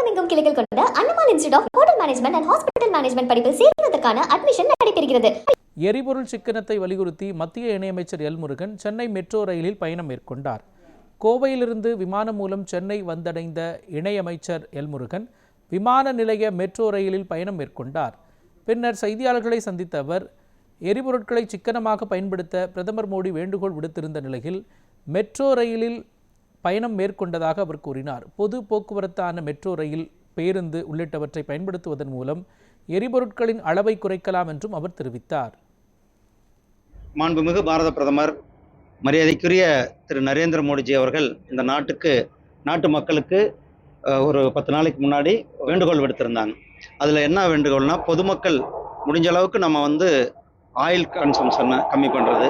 தமிழகமெங்கும் கிளைகள் கொண்ட Annamal institute of hotel management and hospital management படிப்பில் சேர்வதற்கான அட்மிஷன் நடைபெறுகிறது. எரிபொருள் சிக்கனத்தை வலியுறுத்தி மத்திய இணையமைச்சர் எல் முருகன் சென்னை மெட்ரோ ரயிலில் பயணம் மேற்கொண்டார். கோவையிலிருந்து விமானம் மூலம் சென்னை வந்தடைந்த இணையமைச்சர் எல் முருகன் விமான நிலைய மெட்ரோ ரயிலில் பயணம் மேற்கொண்டார். பின்னர் செய்தியாளர்களை சந்தித்த அவர் எரிபொருட்களை சிக்கனமாக பயன்படுத்த பிரதமர் மோடி வேண்டுகோள் விடுத்திருந்த நிலையில் மெட்ரோ ரயிலில் பயணம் மேற்கொண்டதாக அவர் கூறினார். பொது போக்குவரத்தான மெட்ரோ ரயில், பேருந்து உள்ளிட்டவற்றை பயன்படுத்துவதன் மூலம் எரிபொருட்களின் அளவை குறைக்கலாம் என்றும் அவர் தெரிவித்தார். மாண்புமிகு பாரத பிரதமர் மரியாதைக்குரிய திரு நரேந்திர மோடிஜி அவர்கள் இந்த நாட்டு மக்களுக்கு ஒரு 10 நாளைக்கு முன்னாடி வேண்டுகோள் விடுத்திருந்தாங்க. அதில் என்ன வேண்டுகோள்னா, பொதுமக்கள் முடிஞ்ச அளவுக்கு நம்ம ஆயில் கன்சம்ஷனை கம்மி பண்ணுறது,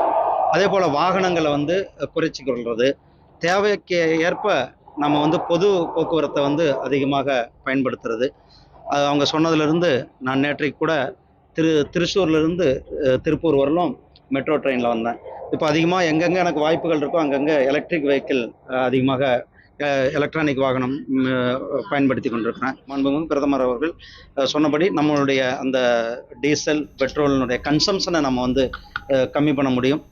அதே போல் வாகனங்களை குறைச்சி கொள்வது, தேவைக்கு ஏற்ப நம்ம பொது போக்குவரத்தை அதிகமாக பயன்படுத்துறது. அவங்க சொன்னதுலேருந்து நான் நேற்றைக்கு கூட திருச்சூர்லேருந்து திருப்பூர் வரலும் மெட்ரோ ட்ரெயினில் வந்தேன். இப்போ அதிகமாக எங்கெங்கே எனக்கு வாய்ப்புகள் இருக்கோ அங்கங்கே எலக்ட்ரிக் வெஹிக்கிள் அதிகமாக எலக்ட்ரானிக் வாகனம் பயன்படுத்தி கொண்டிருக்கிறேன். மாண்புமிகு பிரதமர் அவர்கள் சொன்னபடி நம்மளுடைய அந்த டீசல் பெட்ரோலினுடைய கன்சம்ஷனை நம்ம கம்மி பண்ண முடியும்.